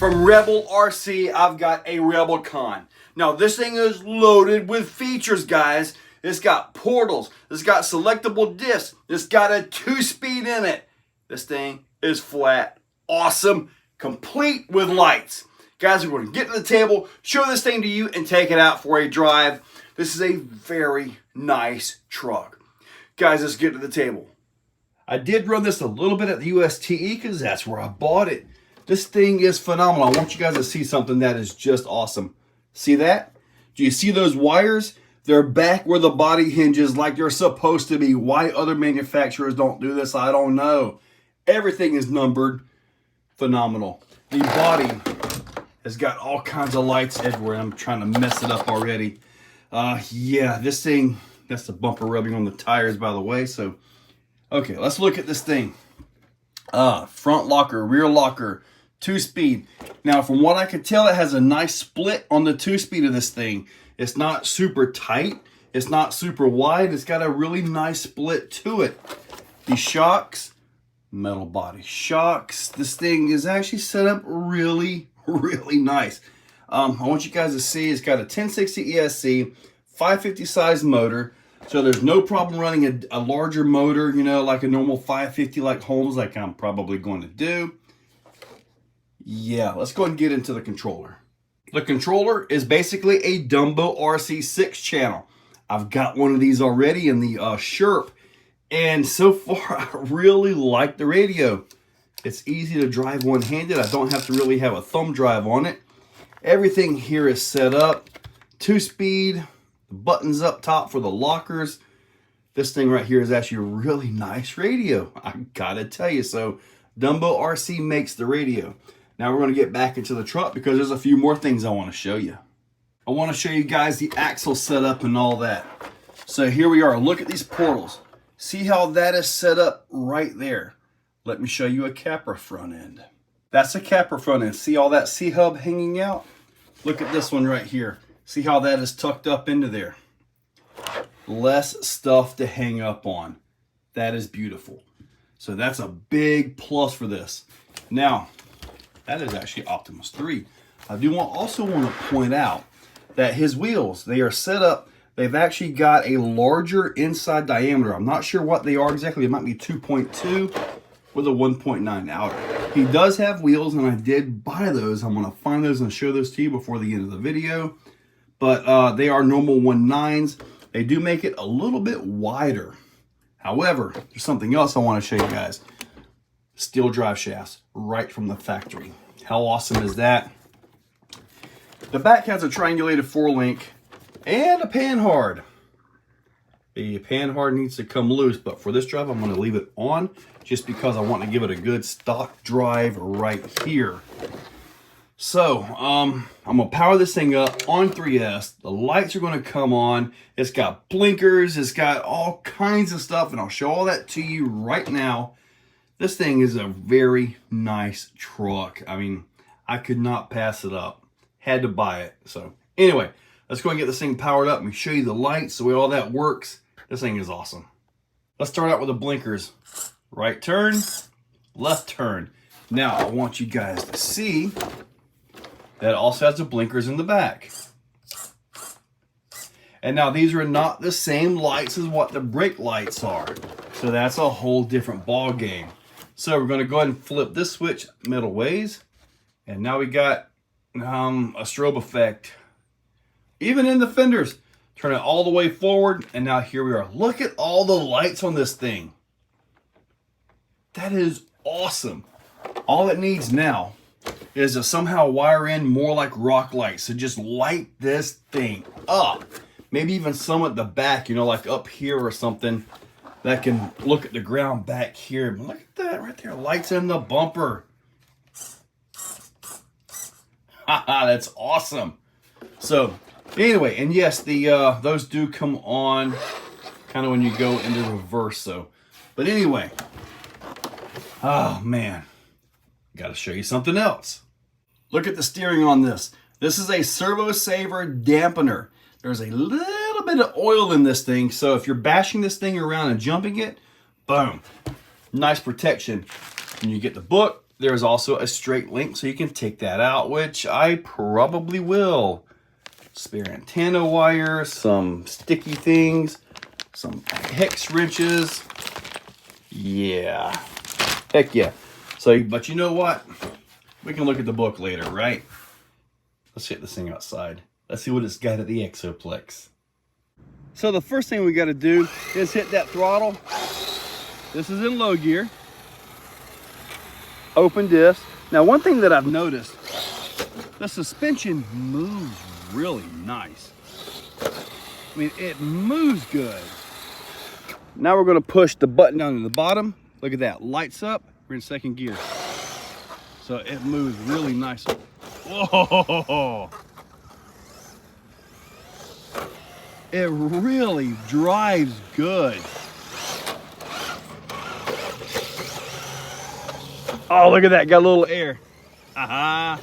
From Rebel RC, I've got a Rebelcon. Now this thing is loaded with features, guys. It's got portals, it's got selectable discs, it's got a 2-speed in it. This thing is flat, awesome, complete with lights. Guys, we're going to get to the table, show this thing to you, and take it out for a drive. This is a very nice truck. Guys, let's get to the table. I did run this a little bit at the USTE because that's where I bought it. This thing is phenomenal. I want you guys to see something that is just awesome. See that? Do you see those wires? They're back where the body hinges like they're supposed to be. Why other manufacturers don't do this, I don't know. Everything is numbered. Phenomenal. The body has got all kinds of lights everywhere. I'm trying to mess it up already. Yeah, this thing, that's the bumper rubbing on the tires, by the way. So, okay, let's look at this thing. Front locker, rear locker, 2-speed. Now, from what I could tell, it has a nice split on the 2-speed of this thing. It's not super tight. It's not super wide. It's got a really nice split to it. The shocks, metal body shocks. This thing is actually set up really, really nice. I want you guys to see it's got a 1060 ESC, 550 size motor. So there's no problem running a larger motor, you know, like a normal 550 like Holmes, like I'm probably going to do. Yeah, let's go ahead and get into the controller. The controller is basically a Dumbo RC 6-channel. I've got one of these already in the Sherp. And so far, I really like the radio. It's easy to drive one-handed. I don't have to really have a thumb drive on it. Everything here is set up. 2-speed, buttons up top for the lockers. This thing right here is actually a really nice radio. I gotta tell you. So Dumbo RC makes the radio. Now we're going to get back into the truck because there's a few more things I want to show you. I want to show you guys the axle setup and all that. So here we are. Look at these portals. See how that is set up right there. Let me show you a Capra front end. That's a Capra front end. See all that C-hub hanging out? Look at this one right here. See how that is tucked up into there? Less stuff to hang up on. That is beautiful. So that's a big plus for this. Now, that is actually Optimus 3. I do also want to point out that his wheels, they are set up, they've actually got a larger inside diameter. I'm not sure what they are exactly. It might be 2.2 with a 1.9 outer. He does have wheels, and I did buy those. I'm going to find those and show those to you before the end of the video. But they are normal 1.9s. They do make it a little bit wider. However, there's something else I want to show you guys. Steel drive shafts right from the factory. How awesome is that? The back has a triangulated 4-link and a panhard. The panhard needs to come loose, but for this drive, I'm going to leave it on just because I want to give it a good stock drive right here. So, I'm going to power this thing up on 3S. The lights are going to come on. It's got blinkers. It's got all kinds of stuff, and I'll show all that to you right now. This thing is a very nice truck. I mean, I could not pass it up. Had to buy it. So, anyway, let's go and get this thing powered up and show you the lights, the way all that works. This thing is awesome. Let's start out with the blinkers. Right turn, left turn. Now, I want you guys to see that it also has the blinkers in the back. And now these are not the same lights as what the brake lights are. So that's a whole different ball game. So we're going to go ahead and flip this switch middle ways. And now we got a strobe effect. Even in the fenders. Turn it all the way forward. And now here we are. Look at all the lights on this thing. That is awesome. All it needs now is to somehow wire in more like rock lights. So just light this thing up. Maybe even some at the back, you know, like up here or something. That can look at the ground back here. But look at that right there. Lights in the bumper. Haha, that's awesome. So anyway, and yes, the those do come on kind of when you go into reverse. So, but anyway, oh man, got to show you something else. Look at the steering on this. This is a Servo Saver dampener. There's a little bit of oil in this thing, so if you're bashing this thing around and jumping it, boom, nice protection. And you get the book, There's also a straight link, so you can take that out, which I probably will. Spare antenna wire, some sticky things, some hex wrenches. Yeah, heck yeah. So, but you know what? We can look at the book later, right? Let's get this thing outside. Let's see what it's got at the Exoplex. So the first thing we got to do is hit that throttle. This is in low gear. Open disc. Now, one thing that I've noticed, the suspension moves really nice. I mean, it moves good. Now we're going to push the button down to the bottom. Look at that, lights up. We're in second gear. So it moves really nice. Whoa! It really drives good. Oh, look at that, got a little air. Aha.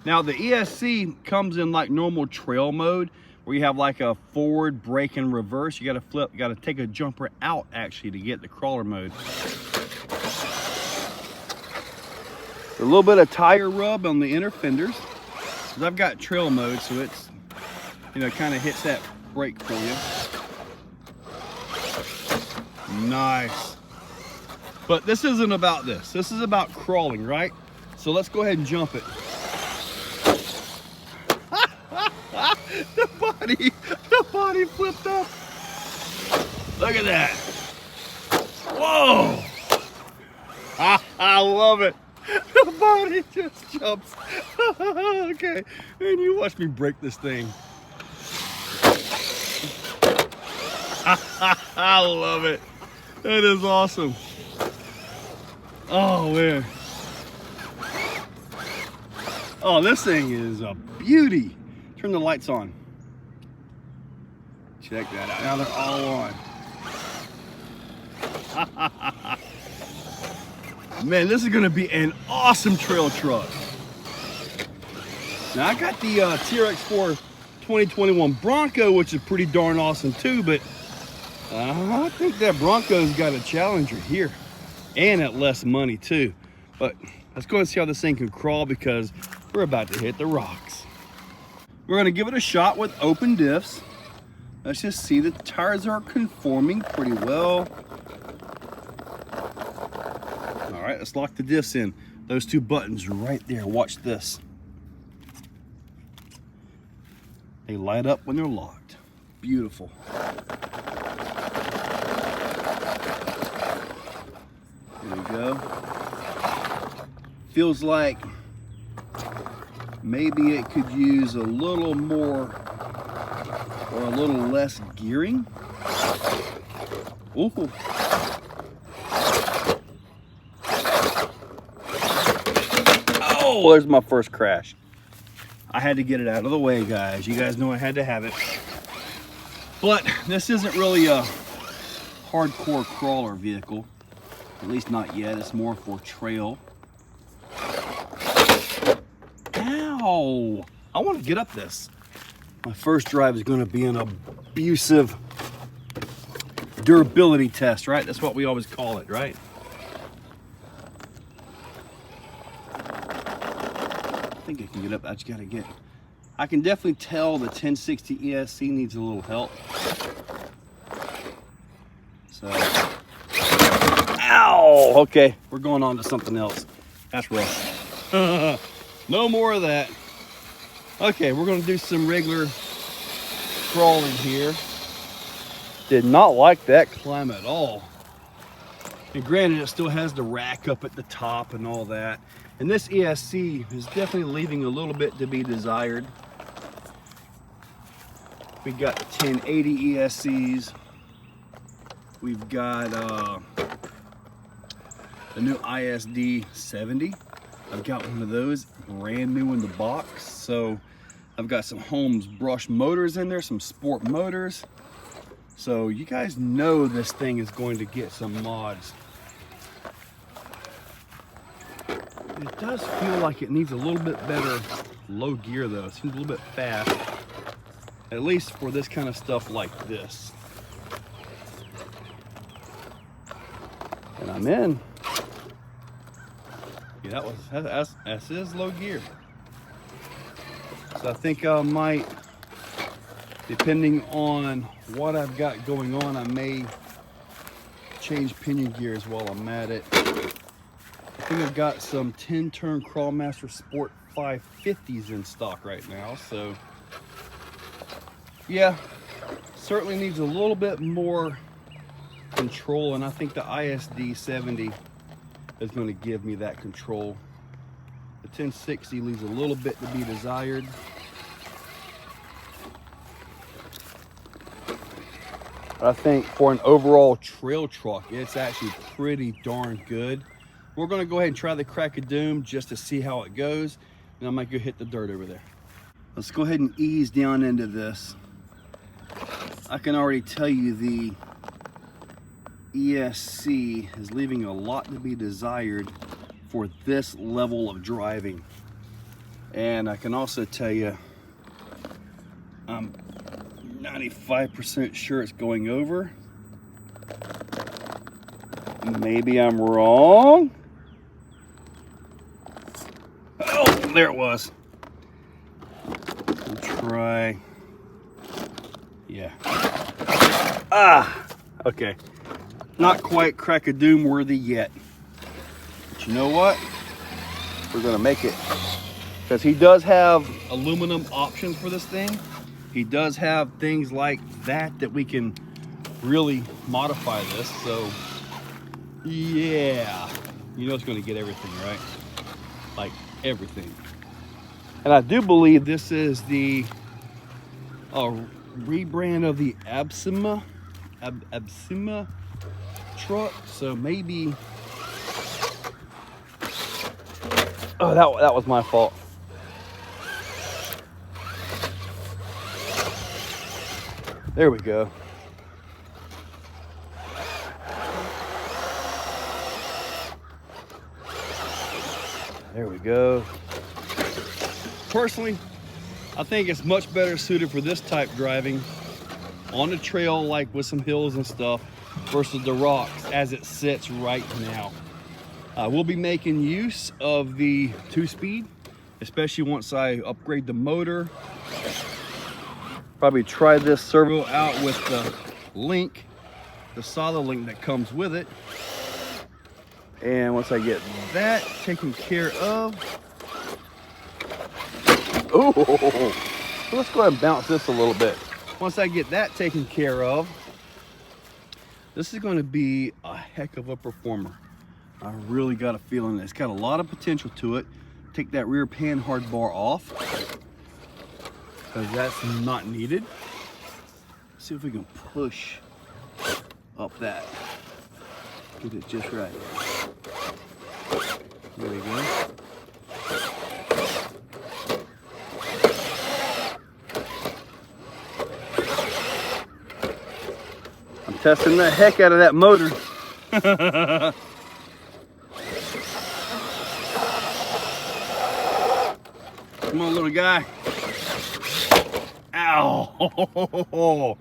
Now the ESC comes in like normal trail mode, where you have like a forward, brake, and reverse. You gotta flip, you gotta take a jumper out actually to get the crawler mode. A little bit of tire rub on the inner fenders. Cause I've got trail mode, so it's, you know, kind of hits that brake for you. Nice. But this isn't about this. This is about crawling, right? So let's go ahead and jump it. The body flipped up. Look at that. Whoa. I love it. The body just jumps. Okay, and you watch me break this thing. I love it. That is awesome. Oh man. Oh, this thing is a beauty. Turn the lights on. Check that out. Now they're all on. Man, this is going to be an awesome trail truck. Now, I got the TRX4 2021 Bronco, which is pretty darn awesome too, but I think that Bronco's got a Challenger here and at less money too. But let's go and see how this thing can crawl, because we're about to hit the rocks. We're going to give it a shot with open diffs. Let's just see, the tires are conforming pretty well. All right, let's lock the diffs in. Those two buttons right there, watch this. They light up when they're locked. Beautiful. There we go. Feels like maybe it could use a little more or a little less gearing. Ooh. Oh, there's my first crash. I had to get it out of the way, guys. You guys know I had to have it. But this isn't really a hardcore crawler vehicle. At least not yet. It's more for trail. Ow! I want to get up this. My first drive is going to be an abusive durability test, right? That's what we always call it, right? I think I can get up. I just got to get. I can definitely tell the 1060 ESC needs a little help. So, ow! Okay, we're going on to something else. That's rough. No more of that. Okay, we're gonna do some regular crawling here. Did not like that climb at all. And granted, it still has the rack up at the top and all that. And this ESC is definitely leaving a little bit to be desired. We got the 1080 ESCs. We've got the new ISD70. I've got one of those brand new in the box. So I've got some Holmes brush motors in there, some sport motors. So you guys know this thing is going to get some mods. It does feel like it needs a little bit better low gear though. It seems a little bit fast, at least for this kind of stuff like this. And I'm in. Yeah, that's his low gear. So I think I might, depending on what I've got going on, I may change pinion gears while I'm at it. I think I've got some 10-turn Crawlmaster Sport 550s in stock right now. So yeah, certainly needs a little bit more control, and I think the ISD 70 is going to give me that control. The 1060 leaves a little bit to be desired. But I think for an overall trail truck, it's actually pretty darn good. We're going to go ahead and try the Crack of Doom just to see how it goes, and I might go hit the dirt over there. Let's go ahead and ease down into this. I can already tell you the ESC is leaving a lot to be desired for this level of driving. And I can also tell you, I'm 95% sure it's going over. Maybe I'm wrong. Oh, there it was. We'll try. Yeah. Ah, okay. Not quite Crack of Doom worthy yet. But you know what? We're gonna make it. Because he does have aluminum options for this thing. He does have things like that we can really modify this. So yeah, you know it's gonna get everything, right? Like everything. And I do believe this is the rebrand of the Absima truck. So maybe, oh, that was my fault. There we go. There we go. Personally, I think it's much better suited for this type driving on the trail, like with some hills and stuff, versus the rocks as it sits right now. We'll be making use of the 2-speed, especially once I upgrade the motor. Probably try this servo out with the link, the solid link that comes with it. And once I get that taken care of, oh, let's go ahead and bounce this a little bit. Once I get that taken care of, this is going to be a heck of a performer. I really got a feeling it's got a lot of potential to it. Take that rear pan hard bar off, because that's not needed. Let's see if we can push up that. Get it just right. There we go. I'm testing the heck out of that motor. Come on, little guy. Ow.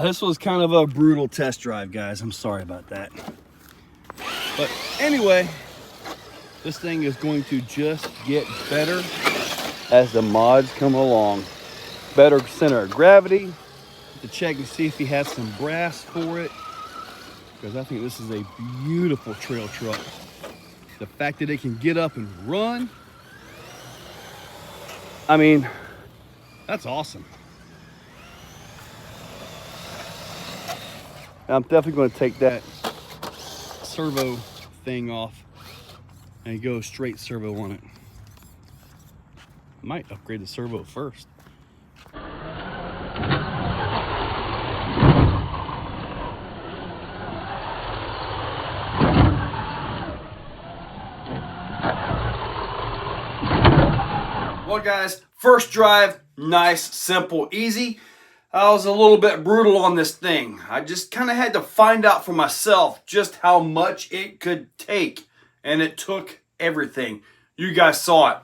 This was kind of a brutal test drive, guys. I'm sorry about that. But anyway, this thing is going to just get better as the mods come along. Better center of gravity. To check and see if he has some brass for it, because I think this is a beautiful trail truck. The fact that it can get up and run, I mean, that's awesome. I'm definitely going to take that servo thing off and go straight servo on it. Might upgrade the servo first. Well, guys, first drive, nice, simple, easy. I was a little bit brutal on this thing. I just kind of had to find out for myself just how much it could take, and it took everything. You guys saw it.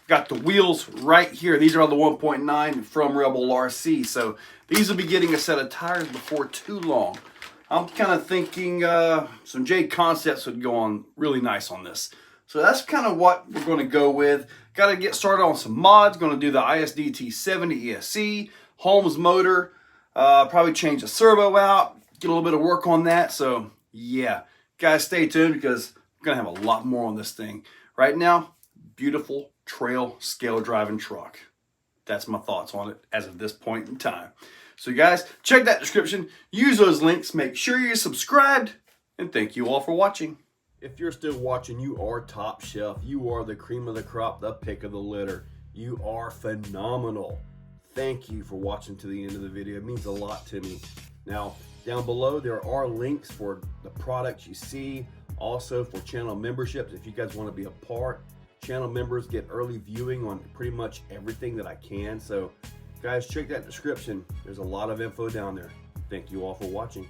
Got the wheels right here. These are the 1.9 from Rebel RC, so these will be getting a set of tires before too long. I'm kind of thinking some J Concepts would go on really nice on this. So that's kind of what we're going to go with. Got to get started on some mods. Going to do the ISDT 70 ESC, Holmes motor, probably change the servo out, get a little bit of work on that. So yeah, guys, stay tuned because we're going to have a lot more on this thing. Right now, beautiful trail scale driving truck. That's my thoughts on it as of this point in time. So guys, check that description, use those links, make sure you're subscribed, and thank you all for watching. If you're still watching, you are top shelf. You are the cream of the crop, the pick of the litter. You are phenomenal. Thank you for watching to the end of the video. It means a lot to me. Now, down below, there are links for the products you see, also for channel memberships. If you guys want to be a part, channel members get early viewing on pretty much everything that I can. So guys, check that description. There's a lot of info down there. Thank you all for watching.